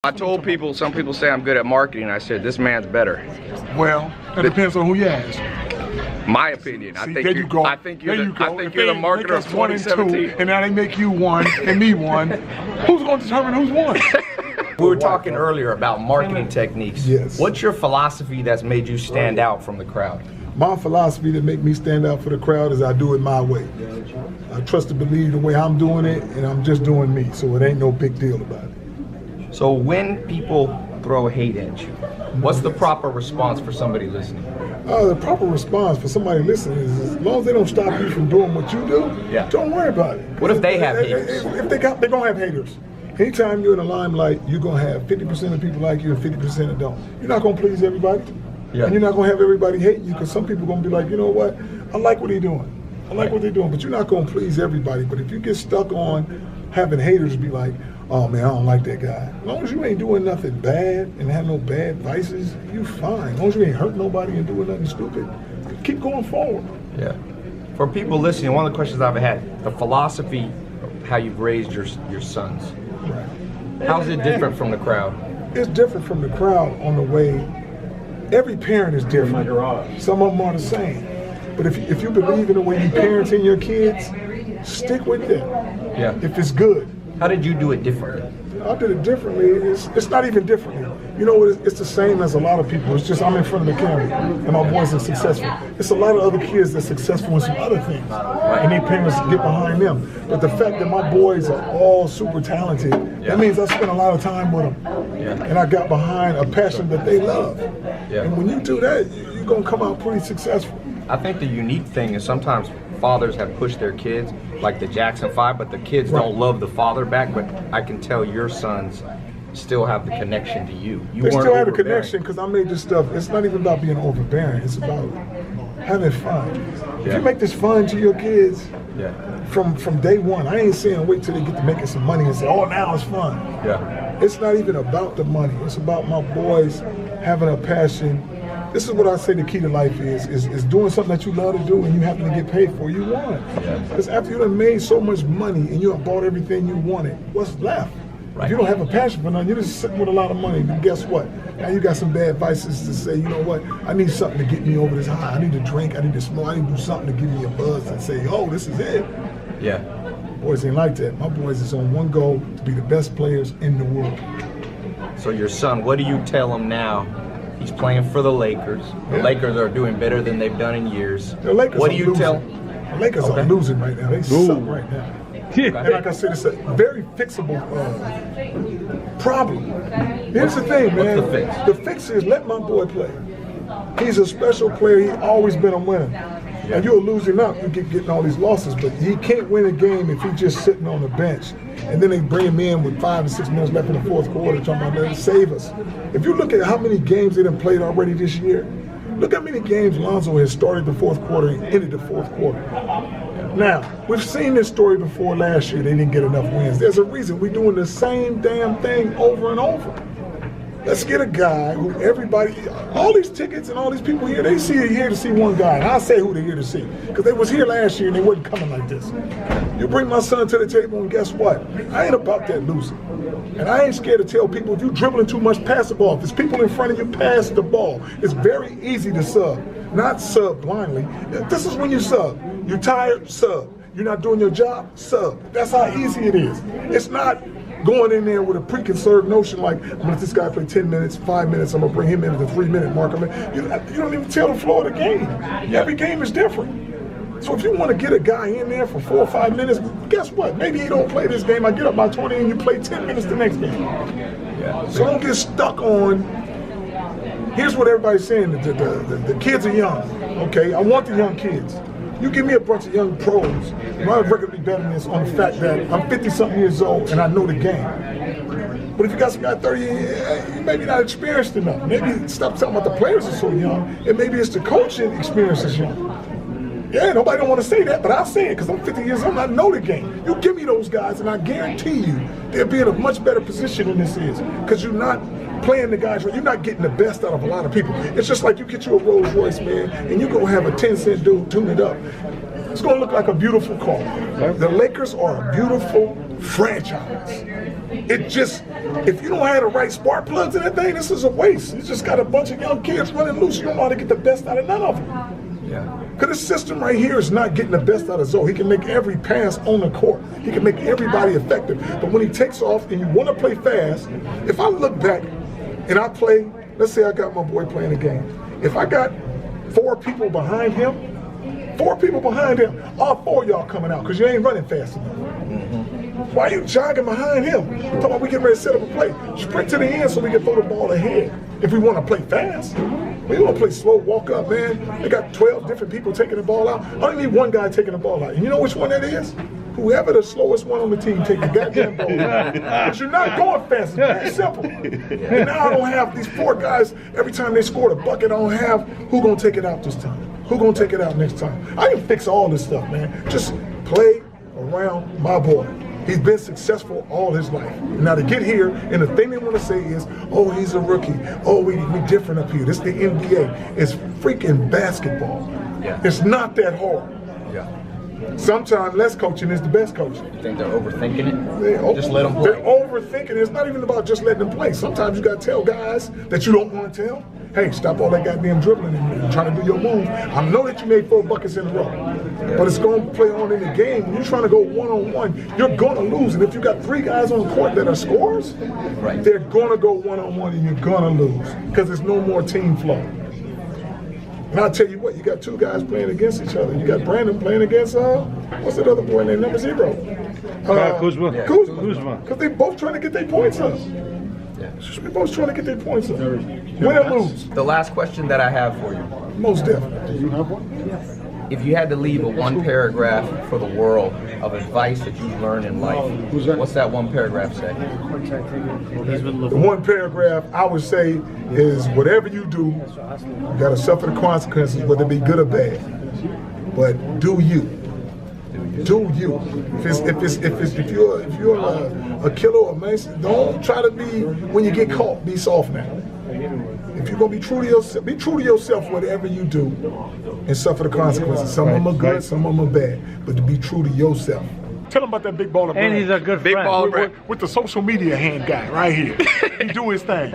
I told people, some people say I'm good at marketing. I said, this man's better. Well, that depends on who you ask. My opinion. See, there you go. I think you're the marketer of 2017. And now they make you one and me one. Who's going to determine who's one? We were talking earlier about marketing techniques. Yes. What's your philosophy that's made you stand out from the crowd? My philosophy that make me stand out for the crowd is I do it my way. I trust and believe the way I'm doing it, and I'm just doing me, so it ain't no big deal about it. So when people throw hate at you, what's the proper response for somebody listening? The proper response for somebody listening is, as long as they don't stop you from doing what you do, don't worry about it. What if they have haters? If they're going to have haters. Anytime you're in the limelight, you're going to have 50% of people like you and 50% that don't. You're not going to please everybody. Yeah. And you're not going to have everybody hate you, because some people are going to be like, you know what, I like what they're doing. I like what they're doing, but you're not going to please everybody. But if you get stuck on having haters be like, oh man, I don't like that guy. As long as you ain't doing nothing bad and have no bad vices, you fine. As long as you ain't hurt nobody and doing nothing stupid, keep going forward. Yeah. For people listening, one of the questions I've had, the philosophy of how you've raised your sons. Right. How's it different from the crowd? It's different from the crowd on the way. Every parent is different. Some of them are the same. But if you believe in the way you parenting your kids, stick with it. Yeah. If it's good. How did you do it differently? I did it differently. It's not even differently. You know, it's the same as a lot of people. It's just I'm in front of the camera and my boys are successful. It's a lot of other kids that's successful in some other things, and their parents get behind them. But the fact that my boys are all super talented, that means I spent a lot of time with them, and I got behind a passion that they love. And when you do that, you're gonna come out pretty successful. I think the unique thing is sometimes fathers have pushed their kids, like the Jackson 5, but the kids don't love the father back. But I can tell your sons still have the connection to you. They still have a connection, because I made this stuff. It's not even about being overbearing. It's about having fun. If you make this fun to your kids from day one, I ain't saying wait till they get to making some money and say, oh, now it's fun. It's not even about the money. It's about my boys having a passion. This is what I say the key to life is doing something that you love to do and you happen to get paid for. You won. Because after you done made so much money and you have bought everything you wanted, what's left? If you don't have a passion for nothing, you're just sitting with a lot of money. And guess what? Now you got some bad vices to say, you know what? I need something to get me over this high. I need to drink. I need to smoke. I need to do something to give me a buzz and say, oh, this is it. Boys ain't like that. My boys is on one goal, to be the best players in the world. So your son, what do you tell him now? He's playing for the Lakers. The Lakers are doing better than they've done in years. The Lakers what do you tell? The Lakers are losing right now. They suck right now. And like I said, it's a very fixable problem. Here's the thing, man. What's the fix? The fix is let my boy play. He's a special player. He's always been a winner. And you'll lose him out. You get getting all these losses, but he can't win a game if he's just sitting on the bench. And then they bring him in with 5 or 6 minutes left in the fourth quarter, talking about, man, save us. If you look at how many games they done played already this year, look how many games Lonzo has started the fourth quarter and ended the fourth quarter. Now, we've seen this story before last year. They didn't get enough wins. There's a reason. We're doing the same damn thing over and over. Let's get a guy who everybody, all these tickets and all these people here, they here to see one guy. And I'll say who they're here to see, because they was here last year and they wasn't coming like this. You bring my son to the table and guess what? I ain't about that losing. And I ain't scared to tell people, if you're dribbling too much, pass the ball. If there's people in front of you, pass the ball. It's very easy to sub, not sub blindly. This is when you sub. You're tired, sub. You're not doing your job, sub. That's how easy it is. It's not going in there with a preconceived notion like, I'm gonna let this guy play 10 minutes, 5 minutes, I'm gonna bring him in at the 3-minute mark. You don't even tell the flow of the game. Every game is different. So if you want to get a guy in there for 4 or 5 minutes, guess what? Maybe he don't play this game, I get up by 20 and you play 10 minutes the next game. So don't get stuck on, here's what everybody's saying, the kids are young. Okay, I want the young kids. You give me a bunch of young pros, my record be better than this on the fact that I'm 50-something years old and I know the game. But if you got some guy 30, you maybe not experienced enough. Maybe stop talking about the players are so young, and maybe it's the coaching experience is young. Yeah, nobody don't want to say that, but I'll say it because I'm 50 years old and I know the game. You give me those guys and I guarantee you they'll be in a much better position than this is, because you're not playing the guys, you're not getting the best out of a lot of people. It's just like you get you a Rolls Royce, man, and you go have a 10-cent dude tune it up. It's gonna look like a beautiful car. The Lakers are a beautiful franchise. it just, if you don't have the right spark plugs in that thing, this is a waste. You just got a bunch of young kids running loose. You don't know how to get the best out of none of them. Yeah. Because this system right here is not getting the best out of Zoe. He can make every pass on the court. He can make everybody effective. But when he takes off and you want to play fast, if I look back and I play, let's say I got my boy playing a game. If I got 4 people behind him, all 4 of y'all coming out because you ain't running fast enough. Why are you jogging behind him? Talking about we get ready to set up a play. Sprint to the end so we can throw the ball ahead. If we want to play fast, we want to play slow, walk up, man. They got 12 different people taking the ball out. I only need one guy taking the ball out. And you know which one that is? Whoever the slowest one on the team take the goddamn ball out. But you're not going fast. It's very simple. And now I don't have these 4 guys. Every time they score a bucket, I don't have who gonna take it out this time. Who gonna take it out next time? I can fix all this stuff, man. Just play around my boy. He's been successful all his life. Now to get here, and the thing they want to say is, oh, he's a rookie. Oh, we different up here. This is the NBA. It's freaking basketball. Yeah. It's not that hard. Yeah. Sometimes less coaching is the best coaching. You think they're overthinking it? Just let them play. They're overthinking it. It's not even about just letting them play. Sometimes you got to tell guys that you don't want to tell, hey, stop all that goddamn dribbling and trying to do your move. I know that you made 4 buckets in a row, but it's going to play on in the game. When you're trying to go one-on-one, you're going to lose. And if you got 3 guys on the court that are scorers, they're going to go one-on-one and you're going to lose because there's no more team flow. And I'll tell you what, you got 2 guys playing against each other. You got Brandon playing against, what's that other boy named number 0? Kuzma. Kuzma. Because they both trying to get their points up. Yeah. We're both trying to get their points up. Win or lose. The last question that I have for you. Most definitely. Do you have one? If you had to leave a 1 paragraph for the world of advice that you've learned in life, what's that 1 paragraph say? The 1 paragraph I would say is whatever you do, you got to suffer the consequences, whether it be good or bad. But do you. Do you. If you're a killer or a mason, don't try to be, when you get caught, be soft now. If you're gonna be true to yourself whatever you do and suffer the consequences. Some of them are good, some of them are bad. But to be true to yourself. Tell him about that big baller And he's a good friend. With the social media hand guy right here. He do his thing.